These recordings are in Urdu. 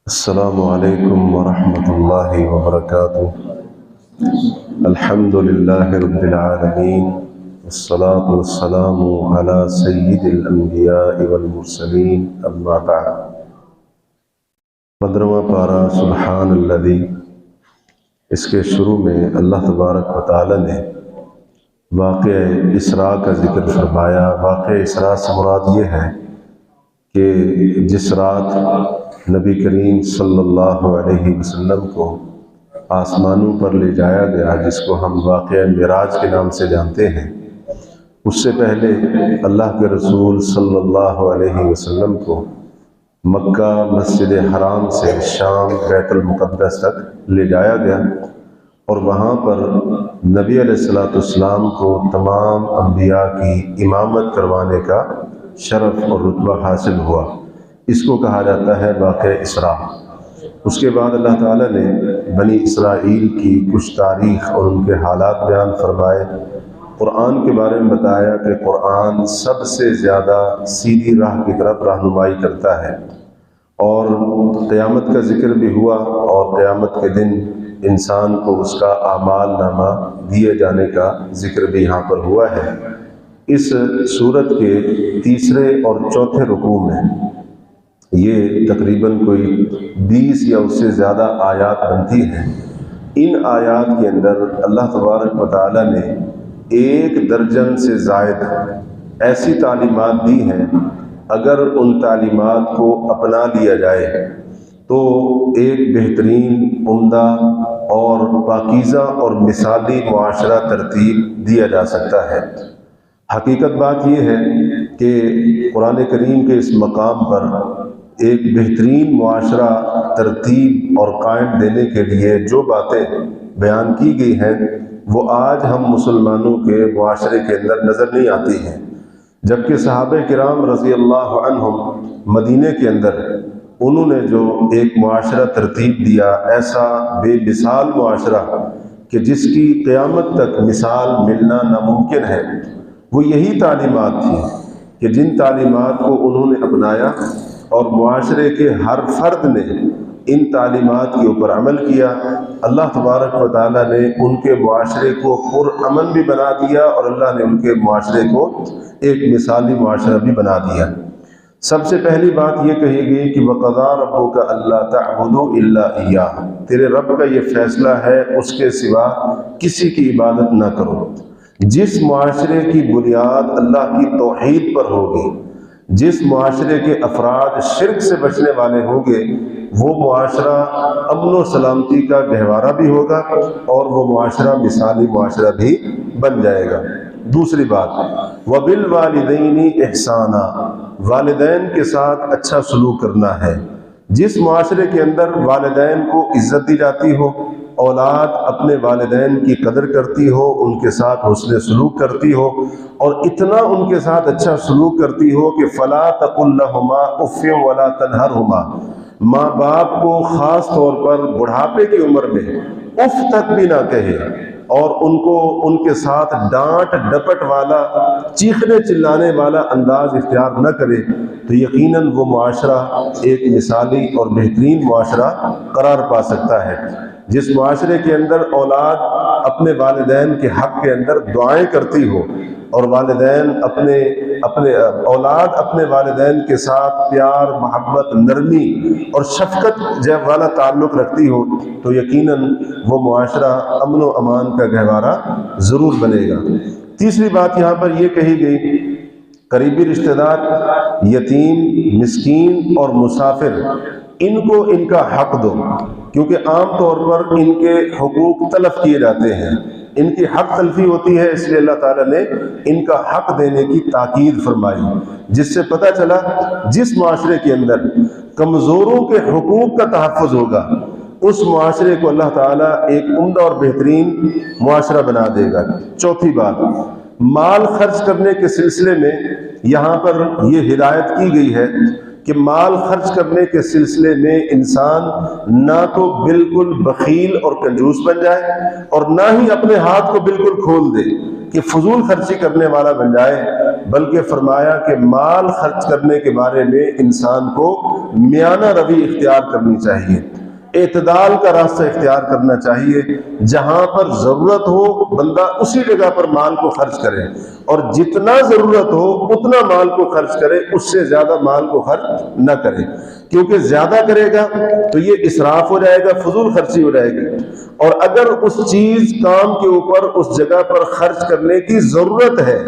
السلام علیکم ورحمۃ اللہ وبرکاتہ۔ الحمد للہ رب العالمین، والصلاة والسلام علی سید الانبیاء والمرسلین، اما بعد۔ 15واں پارہ سبحان الذی، اس کے شروع میں اللہ تبارک و تعالی نے واقعہ اسراء کا ذکر فرمایا۔ واقعہ اسراء سے مراد یہ ہے کہ جس رات نبی کریم صلی اللہ علیہ وسلم کو آسمانوں پر لے جایا گیا، جس کو ہم واقعہ معراج کے نام سے جانتے ہیں، اس سے پہلے اللہ کے رسول صلی اللہ علیہ وسلم کو مکہ مسجد حرام سے شام بیت المقدس تک لے جایا گیا، اور وہاں پر نبی علیہ السلام کو تمام انبیاء کی امامت کروانے کا شرف اور رتبہ حاصل ہوا۔ اس کو کہا جاتا ہے واقعہ اسراء۔ اس کے بعد اللہ تعالیٰ نے بنی اسرائیل کی کچھ تاریخ اور ان کے حالات بیان فرمائے۔ قرآن کے بارے میں بتایا کہ قرآن سب سے زیادہ سیدھی راہ کی طرف رہنمائی کرتا ہے، اور قیامت کا ذکر بھی ہوا، اور قیامت کے دن انسان کو اس کا اعمال نامہ دیے جانے کا ذکر بھی یہاں پر ہوا ہے۔ اس سورت کے تیسرے اور چوتھے رکوع میں یہ تقریباً کوئی 20 یا اس سے زیادہ آیات بنتی ہیں۔ ان آیات کے اندر اللہ تبارک و تعالی نے 1 درجن سے زائد ایسی تعلیمات دی ہیں، اگر ان تعلیمات کو اپنا لیا جائے تو ایک بہترین، عمدہ اور پاکیزہ اور مثالی معاشرہ ترتیب دیا جا سکتا ہے۔ حقیقت بات یہ ہے کہ قرآن کریم کے اس مقام پر ایک بہترین معاشرہ ترتیب اور قائم دینے کے لیے جو باتیں بیان کی گئی ہیں، وہ آج ہم مسلمانوں کے معاشرے کے اندر نظر نہیں آتی ہیں، جبکہ صحابہ کرام رضی اللہ عنہم مدینے کے اندر انہوں نے جو ایک معاشرہ ترتیب دیا، ایسا بے مثال معاشرہ کہ جس کی قیامت تک مثال ملنا ناممکن ہے، وہ یہی تعلیمات تھیں کہ جن تعلیمات کو انہوں نے اپنایا، اور معاشرے کے ہر فرد نے ان تعلیمات کے اوپر عمل کیا۔ اللہ تبارک و تعالیٰ نے ان کے معاشرے کو پرامن بھی بنا دیا، اور اللہ نے ان کے معاشرے کو ایک مثالی معاشرہ بھی بنا دیا۔ سب سے پہلی بات یہ کہی گئی کہ وَقَضَىٰ رَبُّكَ أَلَّا تَعْبُدُوا إِلَّا إِيَّاهُ، تیرے رب کا یہ فیصلہ ہے اس کے سوا کسی کی عبادت نہ کرو۔ جس معاشرے کی بنیاد اللہ کی توحید پر ہوگی، جس معاشرے کے افراد شرک سے بچنے والے ہوں گے، وہ معاشرہ امن و سلامتی کا گہوارہ بھی ہوگا، اور وہ معاشرہ مثالی معاشرہ بھی بن جائے گا۔ دوسری بات، وَبِالْوَالِدَيْنِ إِحْسَانًا، والدین کے ساتھ اچھا سلوک کرنا ہے۔ جس معاشرے کے اندر والدین کو عزت دی جاتی ہو، اولاد اپنے والدین کی قدر کرتی ہو، ان کے ساتھ حسن سلوک کرتی ہو، اور اتنا ان کے ساتھ اچھا سلوک کرتی ہو کہ فَلَا تَقُل لَّهُمَا أُفٍّ وَلَا تَنْهَرْهُمَا، ماں باپ کو خاص طور پر بڑھاپے کی عمر میں اف تک بھی نہ کہے، اور ان کو ان کے ساتھ ڈانٹ ڈپٹ والا، چیخنے چلانے والا انداز اختیار نہ کرے، تو یقیناً وہ معاشرہ ایک مثالی اور بہترین معاشرہ قرار پا سکتا ہے۔ جس معاشرے کے اندر اولاد اپنے والدین کے حق کے اندر دعائیں کرتی ہو، اور والدین اولاد اپنے والدین کے ساتھ پیار، محبت، نرمی اور شفقت والا تعلق رکھتی ہو، تو یقیناً وہ معاشرہ امن و امان کا گہوارہ ضرور بنے گا۔ تیسری بات یہاں پر یہ کہی گئی، قریبی رشتہ دار، یتیم، مسکین اور مسافر، ان کو ان کا حق دو، کیونکہ عام طور پر ان کے حقوق تلف کیے جاتے ہیں، ان کی حق تلفی ہوتی ہے، اس لیے اللہ تعالیٰ نے ان کا حق دینے کی تاکید فرمائی، جس سے پتہ چلا جس معاشرے کے اندر کمزوروں کے حقوق کا تحفظ ہوگا، اس معاشرے کو اللہ تعالیٰ ایک عمدہ اور بہترین معاشرہ بنا دے گا۔ چوتھی بات، مال خرچ کرنے کے سلسلے میں یہاں پر یہ ہدایت کی گئی ہے کہ مال خرچ کرنے کے سلسلے میں انسان نہ تو بالکل بخیل اور کنجوس بن جائے، اور نہ ہی اپنے ہاتھ کو بالکل کھول دے کہ فضول خرچی کرنے والا بن جائے، بلکہ فرمایا کہ مال خرچ کرنے کے بارے میں انسان کو میانہ روی اختیار کرنی چاہیے، اعتدال کا راستہ اختیار کرنا چاہیے۔ جہاں پر ضرورت ہو بندہ اسی جگہ پر مال کو خرچ کرے، اور جتنا ضرورت ہو اتنا مال کو خرچ کرے، اس سے زیادہ مال کو خرچ نہ کرے، کیونکہ زیادہ کرے گا تو یہ اسراف ہو جائے گا، فضول خرچی ہو جائے گی۔ اور اگر اس چیز کام کے اوپر اس جگہ پر خرچ کرنے کی ضرورت ہے،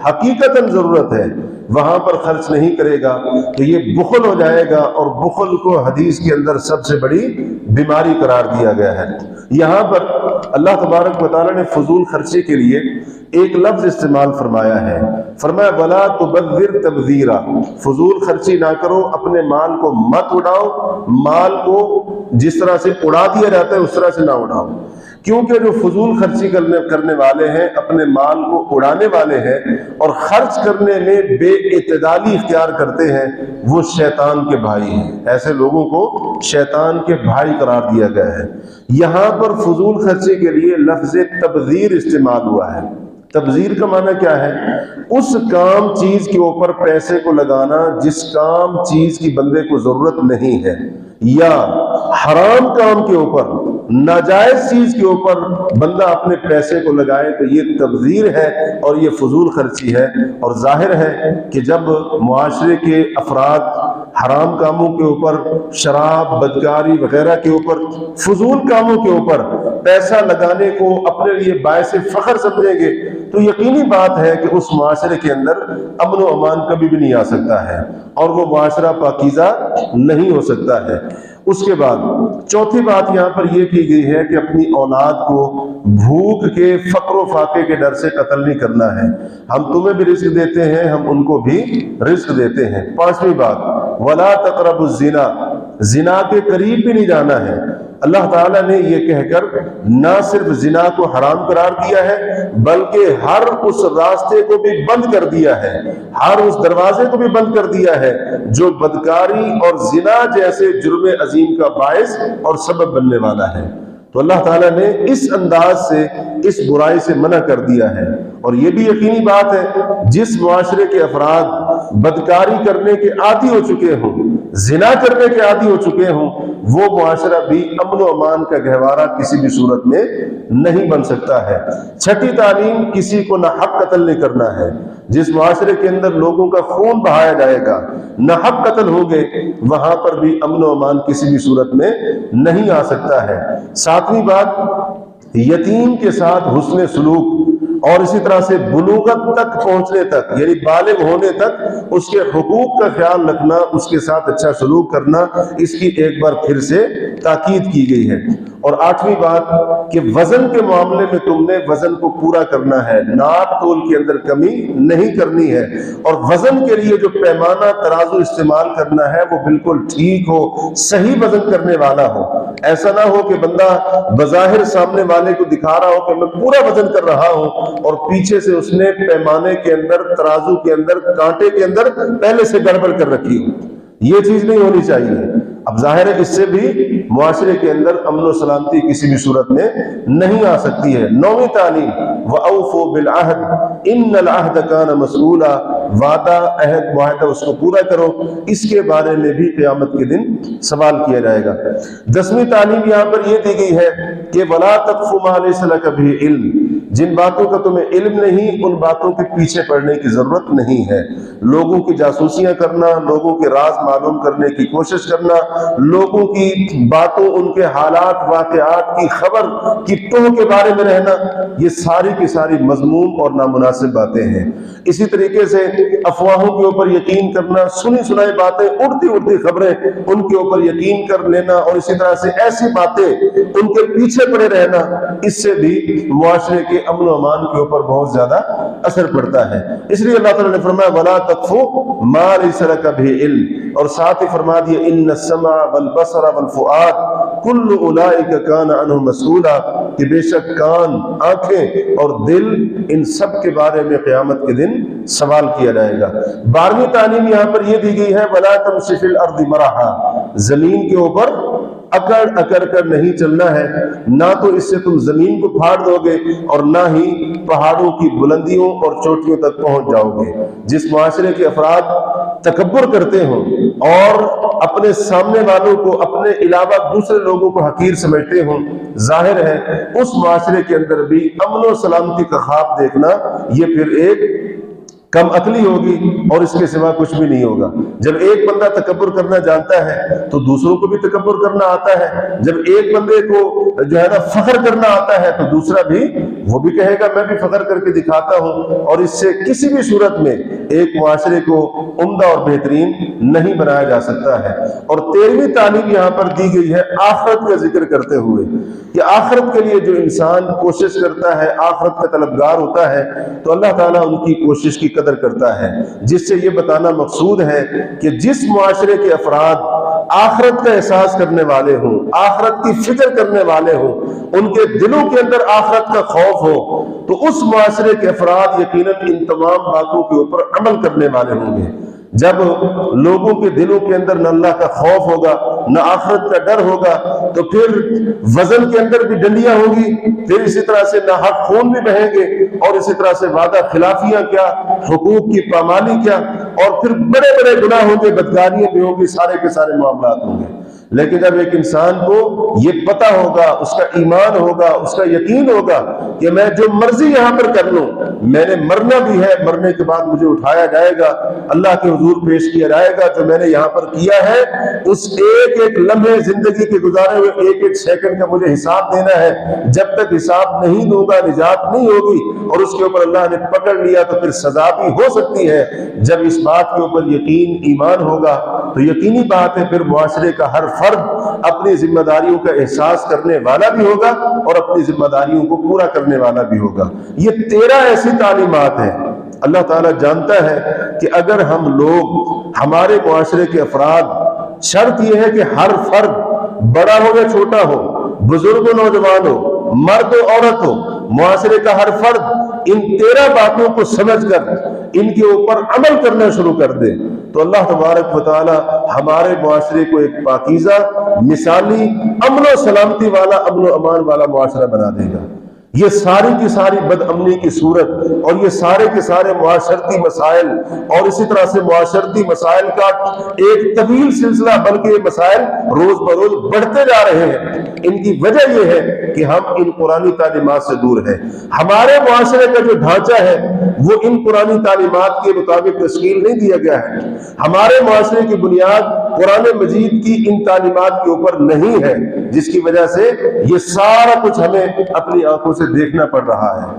حقیقتاً ضرورت ہے، وہاں پر خرچ نہیں کرے گا تو یہ بخل ہو جائے گا، اور بخل کو حدیث کے اندر سب سے بڑی بیماری قرار دیا گیا ہے۔ یہاں پر اللہ تبارک و تعالیٰ نے فضول خرچی کے لیے ایک لفظ استعمال فرمایا ہے، فرمایا وَلَا تُبَذِّرْ تَبْذِيرًا، فضول خرچی نہ کرو، اپنے مال کو مت اڑاؤ، مال کو جس طرح سے اڑا دیا جاتا ہے اس طرح سے نہ اڑاؤ، کیونکہ جو فضول خرچی کرنے والے ہیں، اپنے مال کو اڑانے والے ہیں اور خرچ کرنے میں بے اعتدالی اختیار کرتے ہیں، وہ شیطان کے بھائی ہیں۔ ایسے لوگوں کو شیطان کے بھائی قرار دیا گیا ہے۔ یہاں پر فضول خرچی کے لیے لفظ تبذیر استعمال ہوا ہے۔ تبذیر کا معنی کیا ہے؟ اس کام چیز کے اوپر پیسے کو لگانا جس کام چیز کی بندے کو ضرورت نہیں ہے، یا حرام کام کے اوپر، ناجائز چیز کے اوپر بندہ اپنے پیسے کو لگائے تو یہ تبذیر ہے اور یہ فضول خرچی ہے۔ اور ظاہر ہے کہ جب معاشرے کے افراد حرام کاموں کے اوپر، شراب، بدکاری وغیرہ کے اوپر، فضول کاموں کے اوپر پیسہ لگانے کو اپنے لیے باعث فخر سمجھیں گے تو یقینی بات ہے کہ اس معاشرے کے اندر امن و امان کبھی بھی نہیں آ سکتا ہے، اور وہ معاشرہ پاکیزہ نہیں ہو سکتا ہے۔ اس کے بعد چوتھی بات یہاں پر یہ کی گئی ہے کہ اپنی اولاد کو بھوک کے، فقر و فاقے کے ڈر سے قتل نہیں کرنا ہے۔ ہم تمہیں بھی رزق دیتے ہیں، ہم ان کو بھی رزق دیتے ہیں۔ پانچویں بات وَلَا تَقْرَبُوا الزِّنَا، زنا کے قریب بھی نہیں جانا ہے۔ اللہ تعالیٰ نے یہ کہہ کر نہ صرف زنا کو حرام قرار دیا ہے بلکہ ہر اس راستے کو بھی بند کر دیا ہے، ہر اس دروازے کو بھی بند کر دیا ہے جو بدکاری اور زنا جیسے جرم عظیم کا باعث اور سبب بننے والا ہے۔ تو اللہ تعالیٰ نے اس انداز سے اس برائی سے منع کر دیا ہے۔ اور یہ بھی یقینی بات ہے جس معاشرے کے افراد بدکاری کرنے کے عادی ہو چکے ہوں، زنا کرنے کے عادی ہو چکے ہوں، وہ معاشرہ بھی امن و امان کا گہوارہ کسی بھی صورت میں نہیں بن سکتا ہے۔ چھٹی تعلیم، کسی کو نہ حق قتل نہیں کرنا ہے۔ جس معاشرے کے اندر لوگوں کا خون بہایا جائے گا، نہ حق قتل ہوگے، وہاں پر بھی امن و امان کسی بھی صورت میں نہیں آ سکتا ہے۔ ساتویں بات یتیم کے ساتھ حسن سلوک، اور اسی طرح سے بلوغت تک پہنچنے تک، یعنی بالغ ہونے تک اس کے حقوق کا خیال رکھنا، اس کے ساتھ اچھا سلوک کرنا، اس کی ایک بار پھر سے تاکید کی گئی ہے۔ اور آٹھویں بات کہ وزن کے معاملے میں تم نے وزن کو پورا کرنا ہے، ناپ تول کے اندر کمی نہیں کرنی ہے، اور وزن کے لیے جو پیمانہ ترازو استعمال کرنا ہے وہ بالکل ٹھیک ہو، صحیح وزن کرنے والا ہو۔ ایسا نہ ہو کہ بندہ بظاہر سامنے والے کو دکھا رہا ہو کہ میں پورا وزن کر رہا ہوں اور پیچھے سے اس نے پیمانے کے اندر، ترازو کے اندر، کانٹے کے اندر پہلے سے گڑبڑ کر رکھی ہو۔ یہ چیز نہیں ہونی چاہیے۔ اب ظاہر ہے اس سے بھی معاشرے کے اندر امن و سلامتی کسی بھی صورت میں نہیں آ سکتی ہے۔ نویں تعلیم وَأَوْفُوا بِالْعَهْدِ إِنَّ الْعَهْدَ كَانَ مَسْئُولًا، وعدہ، عہد، معاہدہ اس کو پورا کرو، اس کے بارے میں بھی قیامت کے دن سوال کیا جائے گا۔ 10ویں تعلیم یہاں پر یہ دی گئی ہے کہ وَلَا تَقْفُ مَا لَيْسَ لَكَ بِهِ عِلْمٌ، جن باتوں کا تمہیں علم نہیں ان باتوں کے پیچھے پڑنے کی ضرورت نہیں ہے۔ لوگوں کی جاسوسیاں کرنا، لوگوں کے راز معلوم کرنے کی کوشش کرنا، لوگوں کی باتوں، ان کے حالات واقعات کی خبر کی ٹوہ کے بارے میں رہنا، یہ ساری کی ساری مذموم اور نامناسب باتیں ہیں۔ اسی طریقے سے افواہوں کے اوپر یقین کرنا، سنی سنائی باتیں، اڑتی خبریں، ان کے اوپر یقین کر لینا، اور اسی طرح سے ایسی باتیں ان کے پیچھے پڑے رہنا، اس سے بھی معاشرے کے امن و امان کے اوپر بہت زیادہ اثر پڑتا ہے۔ اس لیے اللہ تعالیٰ نے فرمایا وَلَا تَقْفُ مَا لَيْسَ لَكَ بِهِ عِلْمٌ، اور ساتھ ہی فرما دیا إِنَّ السَّمْعَ وَالْبَصَرَ وَالْفُؤَادَ كُلُّ أُولَئِكَ كَانَ عَنْهُ مَسْئُولًا، کہ بے شک کان، آنکھیں اور دل، ان سب کے بارے میں قیامت کے دن سوال کیا جائے گا۔ 12ویں تعلیم یہاں پر یہ دی گئی ہے وَلَا تَمْشِ فِي الْأَرْضِ مَرَحًا، زمین کے اوپر اکڑ اکڑ کر نہیں چلنا ہے، نہ تو اس سے تم زمین کو پھاڑ دو گے اور نہ ہی پہاڑوں کی بلندیوں اور چوٹیوں تک پہنچ جاؤ گے۔ جس معاشرے کے افراد تکبر کرتے ہوں اور اپنے سامنے والوں کو اپنے علاوہ دوسرے لوگوں کو حقیر سمجھتے ہوں، ظاہر ہے اس معاشرے کے اندر بھی امن و سلامتی کا خواب دیکھنا یہ پھر ایک کم عقلی ہوگی اور اس کے سوا کچھ بھی نہیں ہوگا۔ جب ایک بندہ تکبر کرنا جانتا ہے تو دوسروں کو بھی تکبر کرنا آتا ہے، جب ایک بندے کو جو ہے نا فخر کرنا آتا ہے تو دوسرا بھی وہ بھی کہے گا میں بھی فخر کر کے دکھاتا ہوں، اور اس سے کسی بھی صورت میں ایک معاشرے کو عمدہ اور بہترین نہیں بنایا جا سکتا ہے۔ اور 13ویں تعلیم یہاں پر دی گئی ہے آخرت کا ذکر کرتے ہوئے کہ آخرت کے لیے جو انسان کوشش کرتا ہے، آخرت کا طلبگار ہوتا ہے، تو اللہ تعالیٰ ان کی کوشش کی قدر کرتا ہے، جس سے یہ بتانا مقصود ہے کہ جس معاشرے کے افراد آخرت کا احساس کرنے والے ہوں، آخرت کی فکر کرنے والے ہوں، ان کے دلوں کے اندر آخرت کا خوف ہو، تو اس معاشرے کے افراد یقیناً ان تمام باتوں کے اوپر عمل کرنے والے ہوں گے۔ جب لوگوں کے دلوں کے اندر نہ اللہ کا خوف ہوگا نہ آخرت کا ڈر ہوگا تو پھر وزن کے اندر بھی ڈنڈیاں ہوں گی، پھر اسی طرح سے ناحق خون بھی بہیں گے، اور اسی طرح سے وعدہ خلافیاں کیا، حقوق کی پامالی کیا، اور پھر بڑے بڑے گناہ ہوں گے، بدکاریاں بھی ہوں گی، سارے کے سارے معاملات ہوں گے۔ لیکن جب ایک انسان کو یہ پتہ ہوگا، اس کا ایمان ہوگا، اس کا یقین ہوگا کہ میں جو مرضی یہاں پر کر لوں، میں نے مرنا بھی ہے، مرنے کے بعد مجھے اٹھایا جائے گا، اللہ کے حضور پیش کیا جائے گا، جو میں نے یہاں پر کیا ہے اس ایک ایک لمحے زندگی کے گزارے ہوئے ایک ایک سیکنڈ کا مجھے حساب دینا ہے۔ جب تک حساب نہیں دوں گا نجات نہیں ہوگی، اور اس کے اوپر اللہ نے پکڑ لیا تو پھر سزا بھی ہو سکتی ہے۔ جب اس بات کے اوپر یقین ایمان ہوگا تو یقینی بات ہے پھر معاشرے کا ہر فرد اپنی ذمہ داریوں کا احساس کرنے والا بھی ہوگا اور اپنی ذمہ داریوں کو پورا کرنے والا بھی ہوگا۔ یہ 13 ایسی تعلیمات ہیں۔ اللہ تعالیٰ جانتا ہے کہ اگر ہم لوگ، ہمارے معاشرے کے افراد، شرط یہ ہے کہ ہر فرد بڑا ہو یا چھوٹا ہو، بزرگ و نوجوان ہو، مرد و عورت ہو، معاشرے کا ہر فرد ان 13 باتوں کو سمجھ کر ان کے اوپر عمل کرنا شروع کر دے تو اللہ تبارک و تعالی ہمارے معاشرے کو ایک پاکیزہ، مثالی، امن و سلامتی والا، امن و امان والا معاشرہ بنا دے گا۔ یہ ساری کی ساری بد امنی کی صورت اور یہ سارے کے سارے معاشرتی مسائل اور اسی طرح سے معاشرتی مسائل کا ایک طویل سلسلہ، بلکہ یہ مسائل روز بروز بڑھتے جا رہے ہیں، ان کی وجہ یہ ہے کہ ہم ان قرآنی تعلیمات سے دور ہیں۔ ہمارے معاشرے کا جو ڈھانچہ ہے وہ ان قرآنی تعلیمات کے مطابق تشکیل نہیں دیا گیا ہے۔ ہمارے معاشرے کی بنیاد قرآن مجید کی ان تعلیمات کے اوپر نہیں ہے، جس کی وجہ سے یہ سارا کچھ ہمیں اپنی آنکھوں سے دیکھنا پڑ رہا ہے۔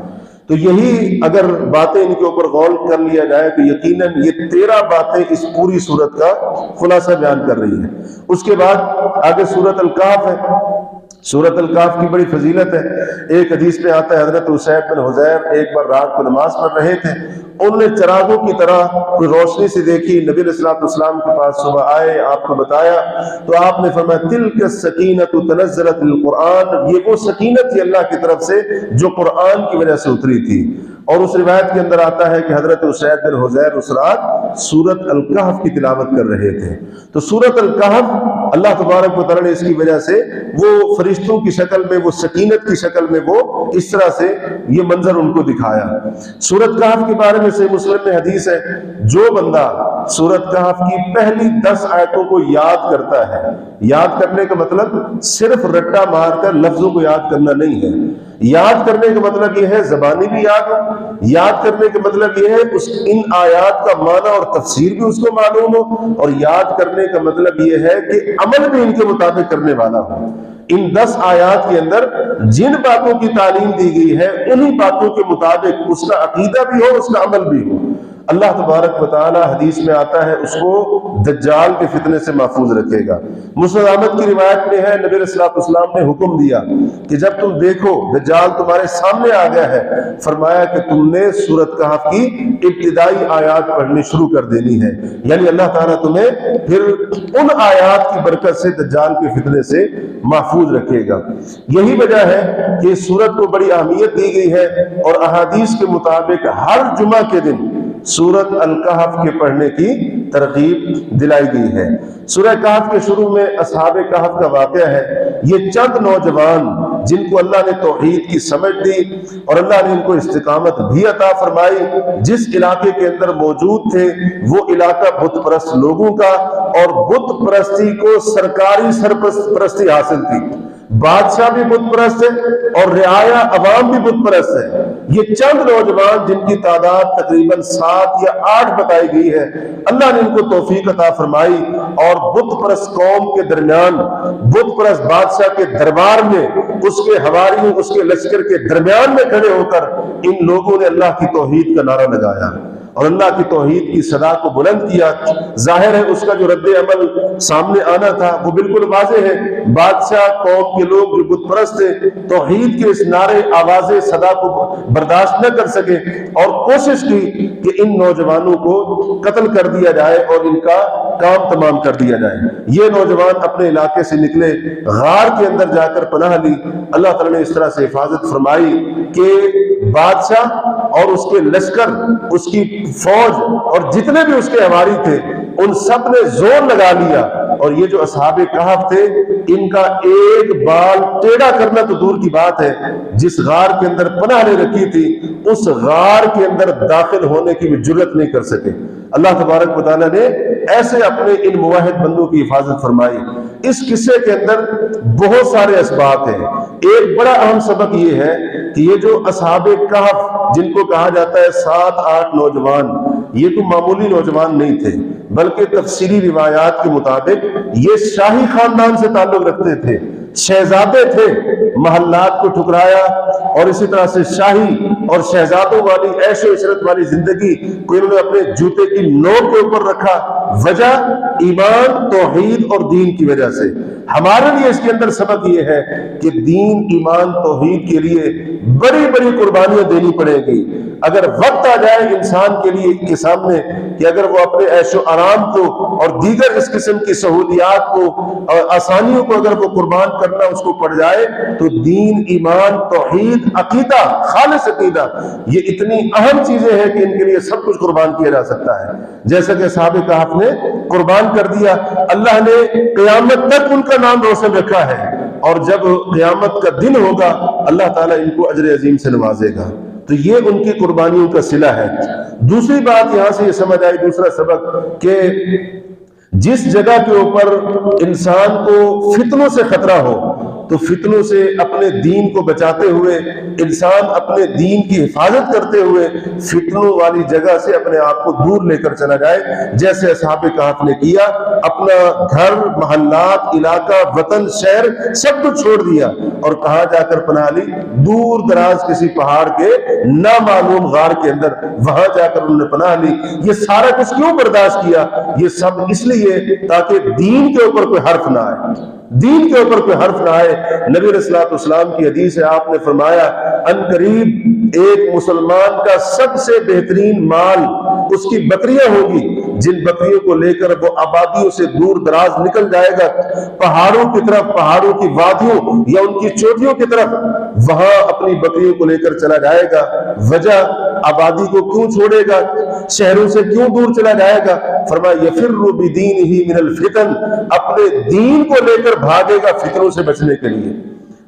تو یہی اگر باتیں ان کے اوپر غور کر لیا جائے تو یقیناً یہ 13 باتیں اس پوری سورت کا خلاصہ بیان کر رہی ہیں۔ اس کے بعد آگے سورت الکہف ہے۔ سورت الکہف کی بڑی فضیلت ہے۔ ایک حدیث میں آتا ہے حضرت اسید بن حضیر ایک بار رات کو نماز پڑھ رہے تھے، انہوں نے چراغوں کی طرح کوئی روشنی سے دیکھی، نبی علیہ الصلوۃ والسلام کے پاس صبح آئے، آپ کو بتایا تو آپ نے فرمایا تلک السکینۃ تنزلت القرآن، یہ وہ سکینت تھی اللہ کی طرف سے جو قرآن کی وجہ سے اتری تھی۔ اور اس روایت کے اندر آتا ہے کہ حضرت اسید بن حضیر اس رات سورت الکہف کی تلاوت کر رہے تھے۔ تو سورت الکہف اللہ تبارک و تعالیٰ نے اس کی وجہ سے وہ فرشتوں کی شکل میں، وہ سکینت کی شکل میں، وہ اس طرح سے یہ منظر ان کو دکھایا۔ سورت کہف کے بارے میں صحیح مسلم میں حدیث ہے، جو بندہ سورت کہف کی پہلی 10 آیتوں کو یاد کرتا ہے، یاد کرنے کا مطلب صرف رٹا مار کر لفظوں کو یاد کرنا نہیں ہے، یاد کرنے کا مطلب یہ ہے زبانی بھی یاد ہو، یاد کرنے کا مطلب یہ ہے ان آیات کا معنی اور تفسیر بھی اس کو معلوم ہو، اور یاد کرنے کا مطلب یہ ہے کہ عمل بھی ان کے مطابق کرنے والا ہو۔ ان 10 آیات کے اندر جن باتوں کی تعلیم دی گئی ہے انہی باتوں کے مطابق اس کا عقیدہ بھی ہو، اس کا عمل بھی ہو۔ اللہ تبارک و تعالی حدیث میں آتا ہے اس کو دجال کے فتنے سے محفوظ رکھے گا۔ مسند احمد کی روایت میں ہے نبی صلی اللہ علیہ وسلم نے حکم دیا کہ جب تم دیکھو دجال تمہارے سامنے آ گیا ہے، فرمایا کہ تم نے سورت کہف کی ابتدائی آیات پڑھنی شروع کر دینی ہے، یعنی اللہ تعالیٰ تمہیں پھر ان آیات کی برکت سے دجال کے فتنے سے محفوظ رکھے گا۔ یہی وجہ ہے کہ اس سورت کو بڑی اہمیت دی گئی ہے، اور احادیث کے مطابق ہر جمعہ کے دن سورۃ الکہف کے پڑھنے کی ترغیب دلائی گئی ہے۔ سورہ کہف کے شروع میں اصحاب کہف کا واقعہ ہے۔ یہ چند نوجوان جن کو اللہ نے توحید کی سمجھ دی اور اللہ نے ان کو استقامت بھی عطا فرمائی، جس علاقے کے اندر موجود تھے وہ علاقہ بت پرست لوگوں کا، اور بت پرستی کو سرکاری سرپرستی حاصل تھی۔ بادشاہ بھی بت پرست ہے اور رعایا عوام بھی بت پرست ہے۔ یہ چند نوجوان جن کی تعداد تقریباً 7 یا 8 بتائی گئی ہے، اللہ نے ان کو توفیق عطا فرمائی اور بت پرست قوم کے درمیان، بت پرست بادشاہ کے دربار میں، اس کے حواریوں، اس کے لشکر کے درمیان میں کھڑے ہو کر ان لوگوں نے اللہ کی توحید کا نعرہ لگایا اور اللہ کی توحید کی صدا کو بلند کیا۔ ظاہر ہے اس کا جو رد عمل سامنے آنا تھا وہ بالکل واضح ہے۔ بادشاہ قوم کے لوگ جو بت پرست تھے توحید کے اس نعرے آواز صدا کو برداشت نہ کر سکے اور کوشش کی کہ ان نوجوانوں کو قتل کر دیا جائے اور ان کا کام تمام کر دیا جائے۔ یہ نوجوان اپنے علاقے سے نکلے، غار کے اندر جا کر پناہ لی۔ اللہ تعالیٰ نے اس طرح سے حفاظت فرمائی کہ بادشاہ اور اس کے لشکر، اس کی فوج اور جتنے بھی اس کے حواری تھے ان سب نے زور لگا لیا، اور یہ جو اصحاب کہف تھے ان کا ایک بال ٹیڑھا کرنا تو دور کی بات ہے، جس غار کے اندر پناہ لے رکھی تھی اس غار کے اندر داخل ہونے کی بھی جرت نہیں کر سکے۔ اللہ تبارک و تعالیٰ نے ایسے اپنے ان موحد بندوں کی حفاظت فرمائی۔ اس قصے کے اندر بہت سارے اسباق ہیں۔ ایک بڑا اہم سبق یہ ہے کہ یہ جو اصحاب کہف جن کو کہا جاتا ہے 7-8 نوجوان، یہ تو معمولی نوجوان نہیں تھے، بلکہ تفسیری روایات کے مطابق یہ شاہی خاندان سے تعلق رکھتے تھے، شہزادے تھے۔ محلات کو ٹھکرایا اور اسی طرح سے شاہی اور شہزادوں والی عیش و عشرت والی زندگی کو انہوں نے اپنے جوتے کی نوک کے اوپر رکھا۔ وجہ ایمان، توحید اور دین کی وجہ سے۔ ہمارے لیے اس کے اندر سبق یہ ہے کہ دین، ایمان، توحید کے لیے بڑی بڑی قربانیاں دینی پڑے گی۔ اگر وقت آ جائے انسان کے لیے کے سامنے کہ اگر وہ اپنے عیش و آرام کو اور دیگر اس قسم کی سہولیات کو اور آسانیوں کو اگر وہ قربان کرنا اس کو پڑ جائے، تو دین، ایمان، توحید، عقیدہ، خالص عقیدہ، یہ اتنی اہم چیزیں ہیں کہ ان کے لیے سب کچھ قربان کیا جا سکتا ہے، جیسا کہ صحابہ کہف نے قربان کر دیا۔ اللہ نے قیامت تک ان کا نام روشن رکھا ہے، اور جب قیامت کا دن ہوگا اللہ تعالیٰ ان کو اجر عظیم سے نوازے گا۔ تو یہ ان کی قربانیوں کا صلہ ہے۔ دوسری بات یہاں سے یہ سمجھ آئی، دوسرا سبق، کہ جس جگہ کے اوپر انسان کو فتنوں سے خطرہ ہو تو فتنوں سے اپنے دین کو بچاتے ہوئے، انسان اپنے دین کی حفاظت کرتے ہوئے فتنوں والی جگہ سے اپنے آپ کو دور لے کر چلا جائے، جیسے اصحاب کہف نے کیا۔ اپنا گھر، محلات، علاقہ، وطن، شہر سب کچھ چھوڑ دیا اور کہاں جا کر پناہ لی؟ دور دراز کسی پہاڑ کے نامعلوم غار کے اندر، وہاں جا کر انہوں نے پناہ لی۔ یہ سارا کچھ کیوں برداشت کیا؟ یہ سب اس لیے تاکہ دین کے اوپر کوئی حرف نہ آئے، دین کے اوپر کوئی حرف نہ آئے۔ نبی علیہ الصلوۃ والسلام کی حدیث ہے، آپ نے فرمایا ان قریب ایک مسلمان کا سب سے بہترین مال اس کی بکریاں ہوگی، جن بکریوں کو لے کر وہ آبادیوں سے دور دراز نکل جائے گا، پہاڑوں کی طرف، پہاڑوں کی وادیوں یا ان کی چوٹیوں کی طرف، وہاں اپنی بکریوں کو لے کر چلا جائے گا۔ وجہ، آبادی کو کیوں چھوڑے گا، شہروں سے کیوں دور چلا جائے گا؟ فرمایا یفر بدینہ من الفتن، اپنے دین کو لے کر بھاگے گا فتنوں سے بچنے کے لیے۔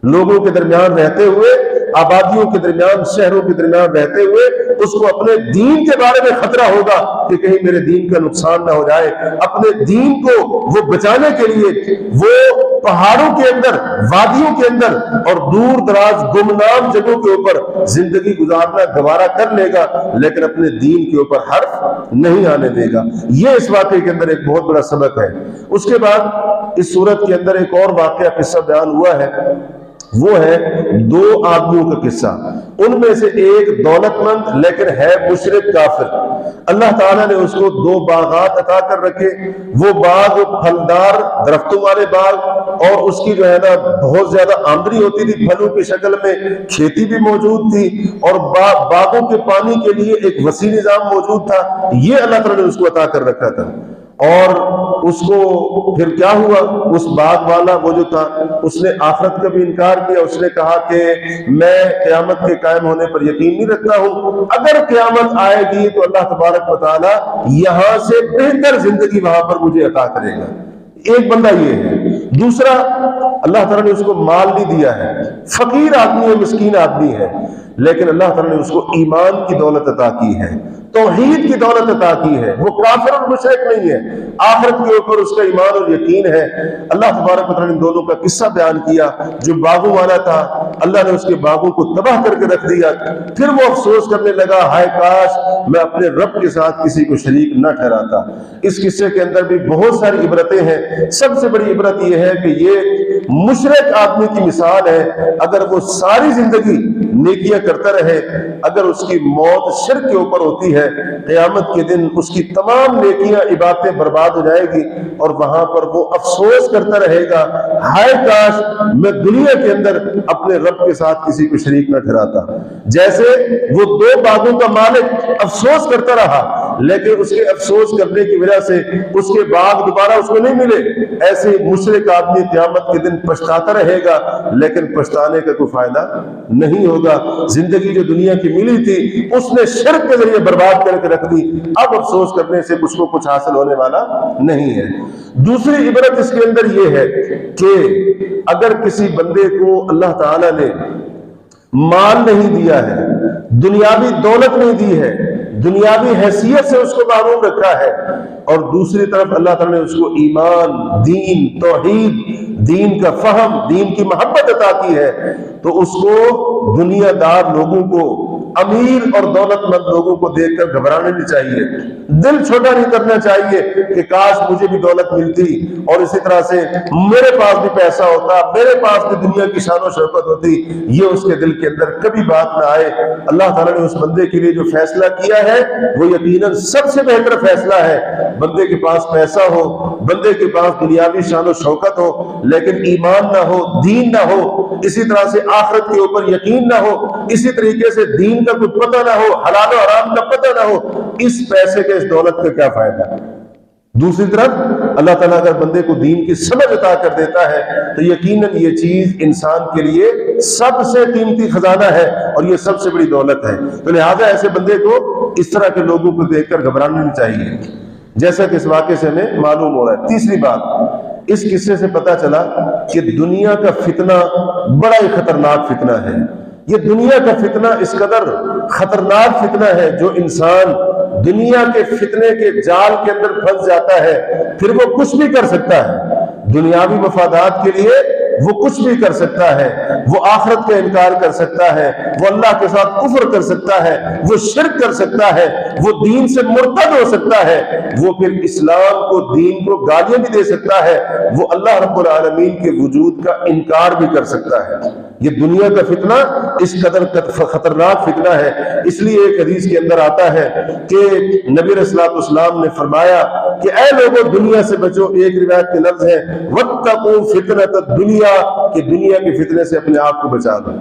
لوگوں کے درمیان رہتے ہوئے، آبادیوں کے درمیان، شہروں کے درمیان رہتے ہوئے اس کو اپنے دین کے بارے میں خطرہ ہوگا کہ کہیں میرے دین کا نقصان نہ ہو جائے۔ اپنے دین کو وہ بچانے کے لیے وہ پہاڑوں کے اندر، وادیوں کے اندر اور دور دراز گمنام جگہوں کے اوپر زندگی گزارنا گوارا کر لے گا، لیکن اپنے دین کے اوپر حرف نہیں آنے دے گا۔ یہ اس واقعے کے اندر ایک بہت بڑا سبق ہے۔ اس کے بعد اس صورت کے اندر ایک اور واقعہ قصہ بیان ہوا ہے، وہ ہے 2 آدمیوں کا قصہ۔ ان میں سے ایک دولت مند لیکن ہے مشرک کافر۔ اللہ تعالیٰ نے اس کو 2 باغات عطا کر رکھے۔ وہ باغ پھلدار درختوں والے باغ، اور اس کی جو ہے نا بہت زیادہ آمدنی ہوتی تھی پھلوں کی شکل میں، کھیتی بھی موجود تھی، اور باغوں کے پانی کے لیے ایک وسیع نظام موجود تھا۔ یہ اللہ تعالیٰ نے اس کو عطا کر رکھا تھا۔ اور اس کو پھر کیا ہوا، اس باغ والا وہ جو تھا اس نے آخرت کا بھی انکار کیا، اس نے کہا کہ میں قیامت کے قائم ہونے پر یقین نہیں رکھتا ہوں، اگر قیامت آئے گی تو اللہ تبارک و تعالی یہاں سے بہتر زندگی وہاں پر مجھے عطا کرے گا۔ ایک بندہ یہ ہے۔ دوسرا، اللہ تعالیٰ نے اس کو مال نہیں دیا ہے، فقیر آدمی ہے، مسکین آدمی ہے، لیکن اللہ تعالیٰ نے اس کو ایمان کی دولت عطا کی ہے، توحید کی دولت عطا کی ہے، وہ کافر اور مشرک نہیں ہے، آخرت کے اوپر اس کا ایمان اور یقین ہے۔ اللہ تبارک و تعالیٰ نے ان دونوں کا قصہ بیان کیا۔ جو باغوں والا تھا، اللہ نے اس کے باغوں کو تباہ کر کے رکھ دیا، پھر وہ افسوس کرنے لگا، ہائے کاش میں اپنے رب کے ساتھ کسی کو شریک نہ ٹھہراتا۔ اس قصے کے اندر بھی بہت ساری عبرتیں ہیں۔ سب سے بڑی عبرت یہ ہے کہ یہ مشرک آدمی کی مثال ہے، اگر وہ ساری زندگی نیکیاں کرتا رہے، اگر اس کی موت شرک کے اوپر ہوتی ہے، قیامت کے دن اس کی تمام نیکیاں عبادتیں برباد ہو جائے گی، اور وہاں پر وہ افسوس کرتا رہے گا، ہائے کاش میں دنیا کے اندر اپنے رب کے ساتھ کسی کو شریک نہ ٹھہراتا۔ جیسے وہ دو باغوں کا مالک افسوس کرتا رہا، لیکن اس کے افسوس کرنے کی وجہ سے اس کے باغ دوبارہ اس کو نہیں ملے، ایسے مشرک آدمی قیامت کے دن پچھتاتا رہے گا، لیکن پچھتانے کا کوئی فائدہ نہیں ہوگا۔ زندگی جو دنیا کی ملی تھی اس نے شرک کے ذریعے برباد کر کے رکھ دی، اب افسوس کرنے سے اس کو کچھ حاصل ہونے والا نہیں ہے۔ دوسری عبرت اس کے اندر یہ ہے کہ اگر کسی بندے کو اللہ تعالی نے مال نہیں دیا ہے، دنیاوی دولت نہیں دی ہے، دنیاوی حیثیت سے اس کو محروم رکھا ہے، اور دوسری طرف اللہ تعالیٰ نے اس کو ایمان، دین، توحید، دین کا فہم، دین کی محبت عطا کی ہے، تو اس کو دنیا دار لوگوں کو، امیر اور دولت مند لوگوں کو دیکھ کر گھبرانا نہیں چاہیے، دل چھوٹا نہیں کرنا چاہیے کہ کاش مجھے بھی دولت ملتی اور اسی طرح سے میرے پاس بھی پیسہ ہوتا، میرے پاس بھی دنیا کی شان و شوکت ہوتی، یہ اس کے دل کے اندر کبھی بات نہ آئے۔ اللہ تعالیٰ نے اس بندے کے لیے جو فیصلہ کیا ہے وہ یقیناً سب سے بہتر فیصلہ ہے۔ بندے کے پاس پیسہ ہو، بندے کے پاس دنیاوی شان و شوکت ہو، لیکن ایمان نہ ہو، دین نہ ہو، اسی طرح سے آخرت کے اوپر یقین نہ ہو، اسی طریقے سے دین کا کوئی پتہ نہ ہو، حلال و حرام کا پتہ نہ ہو، اس پیسے کے، اس دولت کا کیا فائدہ؟ دوسری طرف اللہ تعالیٰ اگر بندے کو دین کی سمجھ عطا کر دیتا ہے تو یقیناً یہ چیز انسان کے لیے سب سے قیمتی خزانہ ہے اور یہ سب سے بڑی دولت ہے۔ تو لہٰذا ایسے بندے کو اس طرح کے لوگوں کو دیکھ کر گھبرانا نہیں چاہیے، جیسا کہ اس واقعے سے ہمیں معلوم ہو رہا ہے۔ تیسری بات، اس قصے سے پتہ چلا کہ دنیا کا فتنہ بڑا ہی خطرناک فتنہ ہے۔ یہ دنیا کا فتنہ اس قدر خطرناک فتنہ ہے، جو انسان دنیا کے فتنے کے جال کے اندر پھنس جاتا ہے پھر وہ کچھ بھی کر سکتا ہے، دنیاوی مفادات کے لیے وہ کچھ بھی کر سکتا ہے، وہ آخرت کا انکار کر سکتا ہے، وہ اللہ کے ساتھ کفر کر سکتا ہے، وہ شرک کر سکتا ہے، وہ دین سے مرتد ہو سکتا ہے، وہ پھر اسلام کو، دین کو گالیاں بھی دے سکتا ہے، وہ اللہ رب العالمین کے وجود کا انکار بھی کر سکتا ہے۔ یہ دنیا کا فتنہ اس قدر خطرناک فتنہ ہے، اس لیے ایک حدیث کے اندر آتا ہے کہ نبی علیہ الصلوۃ والسلام نے فرمایا کہ اے لوگوں دنیا سے بچو، ایک روایت کے لفظ ہے وَاتَّقُوا فِتْنَةَ الدُّنْيَا، کہ دنیا کی فتنے سے اپنے آپ کو بچا دو۔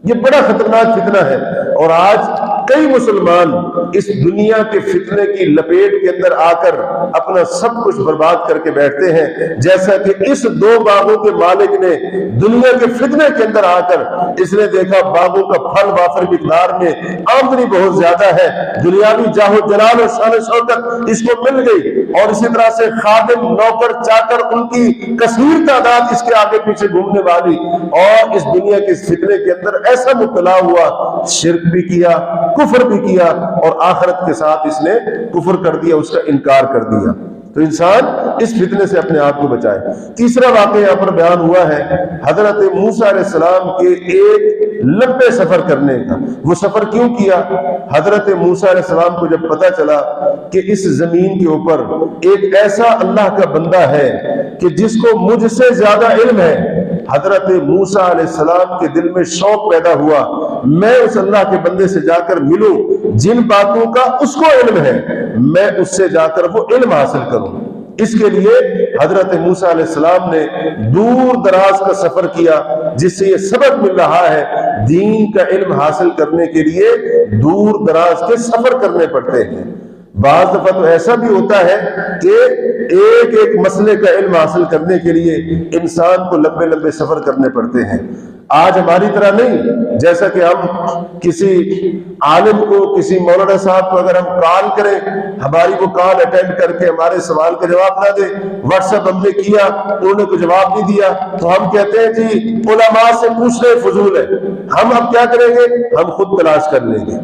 یہ بڑا خطرناک فتنہ ہے، اور آج کئی مسلمان اس دنیا کے فتنے کی لپیٹ کے اندر آ کر اپنا سب کچھ برباد کر کے بیٹھتے ہیں، جیسا کہ اس دو باغوں کے مالک نے دنیا کے فتنے کے اندر آ کر اس نے دیکھا باغوں کا پھل وافر مقدار میں آمدنی بہت زیادہ ہے، دنیاوی جاہ و جلال اور شان و شوکت اس کو مل گئی، اور اسی طرح سے خادم، نوکر، چاکر، ان کی کثیر تعداد اس کے آگے پیچھے گھومنے والی، اور اس دنیا کے فتنے کے اندر ایسا مبتلا ہوا، شرک بھی کیا، کفر بھی کیا، اور آخرت کے ساتھ اس نے کفر کر دیا، اس کا انکار کر دیا۔ تو انسان اس فتنے سے اپنے آپ کو بچائے۔ تیسرا واقعہ یہاں پر بیان ہوا ہے حضرت موسیٰ علیہ السلام کے ایک لمبے سفر کرنے کا۔ وہ سفر کیوں کیا؟ حضرت موسیٰ علیہ السلام کو جب پتا چلا کہ اس زمین کے اوپر ایک ایسا اللہ کا بندہ ہے کہ جس کو مجھ سے زیادہ علم ہے، حضرت موسیٰ علیہ السلام کے دل میں شوق پیدا ہوا، میں اس اللہ کے بندے سے جا کر ملوں، جن باتوں کا اس کو علم ہے میں اس سے جا کر وہ علم حاصل کروں۔ اس کے لیے حضرت موسیٰ علیہ السلام نے دور دراز کا سفر کیا، جس سے یہ سبق مل رہا ہے دین کا علم حاصل کرنے کے لیے دور دراز کے سفر کرنے پڑتے ہیں۔ بعض دفعہ تو ایسا بھی ہوتا ہے کہ ایک ایک مسئلے کا علم حاصل کرنے کے لیے انسان کو لمبے لمبے سفر کرنے پڑتے ہیں۔ آج ہماری طرح نہیں، جیسا کہ ہم کسی عالم کو، کسی مولانا صاحب کو اگر ہم کال کریں، ہماری وہ کال اٹینڈ کر کے ہمارے سوال کا جواب نہ دے، واٹس ایپ ہم نے کیا انہوں نے کوئی جواب نہیں دیا، تو ہم کہتے ہیں جی علماء سے پوچھنے فضول ہے۔ ہم اب کیا کریں گے؟ ہم خود تلاش کر لیں گے،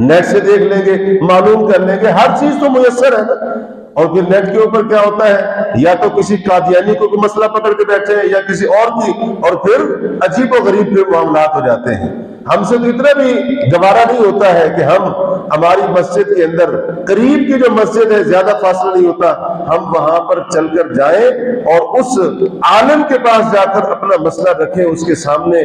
نیٹ سے دیکھ لیں گے، معلوم کر لیں گے، ہر چیز تو میسر ہے نا۔ اور پھر نیٹ کے اوپر کیا ہوتا ہے، یا تو کسی قادیانی کو کوئی مسئلہ پکڑ کے بیٹھے ہیں یا کسی اور کی، اور پھر عجیب و غریب کے معاملات ہو جاتے ہیں۔ ہم سے تو اتنا بھی گوارا نہیں ہوتا ہے کہ ہم ہماری مسجد کے اندر، قریب کی جو مسجد ہے زیادہ فاصلہ نہیں ہوتا، ہم وہاں پر چل کر جائیں اور اس عالم کے پاس جا کر اپنا مسئلہ رکھیں اس کے سامنے،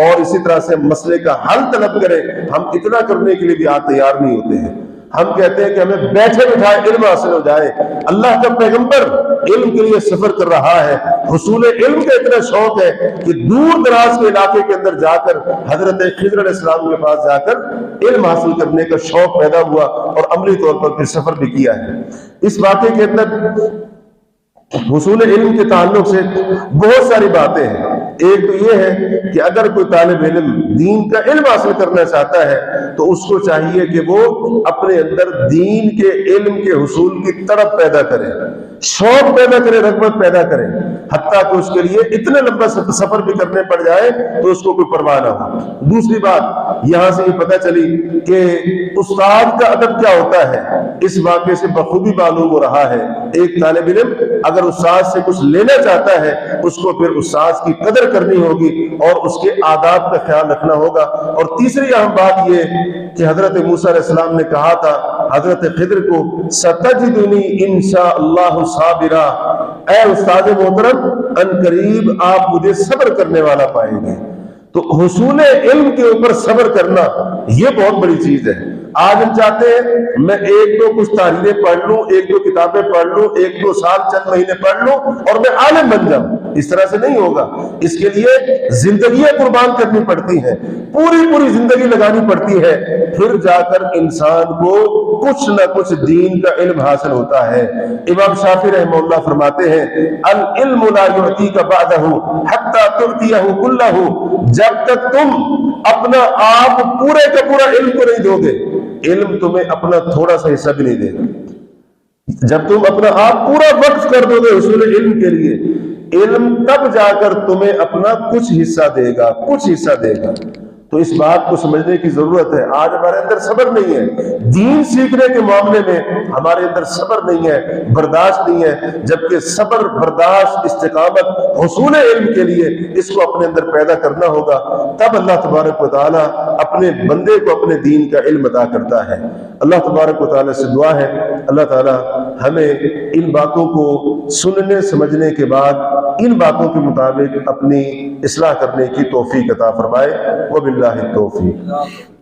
اور اسی طرح سے مسئلے کا حل طلب کریں۔ ہم اتنا کرنے کے لیے بھی آج تیار نہیں ہوتے ہیں۔ ہم کہتے ہیں کہ ہمیں بیٹھے بٹھائے علم حاصل ہو جائے۔ اللہ کا پیغمبر علم کے لیے سفر کر رہا ہے، حصول علم کا اتنا شوق ہے کہ دور دراز کے علاقے کے اندر جا کر حضرت خضر علیہ السلام کے پاس جا کر علم حاصل کرنے کا شوق پیدا ہوا، اور عملی طور پر پھر سفر بھی کیا ہے۔ اس واقعے کے اندر حصول علم کے تعلق سے بہت ساری باتیں ہیں۔ ایک تو یہ ہے کہ اگر کوئی طالب علم دین کا علم حاصل کرنا چاہتا ہے تو اس کو چاہیے کہ وہ اپنے اندر دین کے علم کے حصول کی طرف پیدا کرے، شوق پیدا کرے، رغبت پیدا کرے، حتیٰ کہ اس کے لیے اتنے لمبا سفر بھی کرنے پڑ جائے تو اس کو کوئی پرواہ نہ ہو۔ دوسری بات یہاں سے یہ پتہ چلی کہ استاد کا ادب کیا ہوتا ہے، اس واقعے سے بخوبی معلوم ہو رہا ہے۔ ایک طالب علم اگر استاد سے کچھ لینا چاہتا ہے اس کو پھر استاد کی قدر کرنی ہوگی اور اس کے آداب کا خیال رکھنا ہوگا۔ اور تیسری اہم بات یہ کہ حضرت موسیٰ علیہ السلام نے کہا تھا حضرت خضر کو، ستجدنی انشاءاللہ صابرا، اے استاد محترم ان قریب آپ مجھے صبر کرنے والا پائیں گے۔ تو حصول علم کے اوپر صبر کرنا یہ بہت بڑی چیز ہے۔ آج ہم چاہتے ہیں میں ایک دو کچھ تحریریں پڑھ لوں، ایک دو کتابیں پڑھ لوں، ایک دو سال چند مہینے پڑھ لوں اور میں عالم بن جاؤں۔ اس طرح سے نہیں ہوگا، اس کے لیے زندگیاں قربان کرنی پڑتی ہیں، پوری زندگی لگانی پڑتی ہے، پھر جا کر انسان کو کچھ نہ کچھ دین کا علم حاصل ہوتا ہے۔ امام شافعی رحمہ اللہ فرماتے ہیں العلم لا یعطیک بعدہ حتی تعطیہ کلہ، جب تک تم اپنا آپ پورے کا پورا علم کو نہیں دو گے، علم تمہیں اپنا تھوڑا سا حصہ بھی نہیں دے گا۔ جب تم اپنا آپ پورا وقف کر دو گے حصول علم کے لیے، علم تب جا کر تمہیں اپنا کچھ حصہ دے گا، کچھ حصہ دے گا۔ تو اس بات کو سمجھنے کی ضرورت ہے۔ آج ہمارے اندر صبر نہیں ہے، دین سیکھنے کے معاملے میں ہمارے اندر صبر نہیں ہے، برداشت نہیں ہے، جبکہ صبر، برداشت، استقامت حصول علم کے لیے اس کو اپنے اندر پیدا کرنا ہوگا، تب اللہ تبارک و تعالی اپنے بندے کو اپنے دین کا علم عطا کرتا ہے۔ اللہ تبارک و تعالی سے دعا ہے اللہ تعالی ہمیں ان باتوں کو سننے سمجھنے کے بعد ان باتوں کے مطابق اپنی اصلاح کرنے کی توفیق عطا فرمائے۔ وباللہ التوفیق۔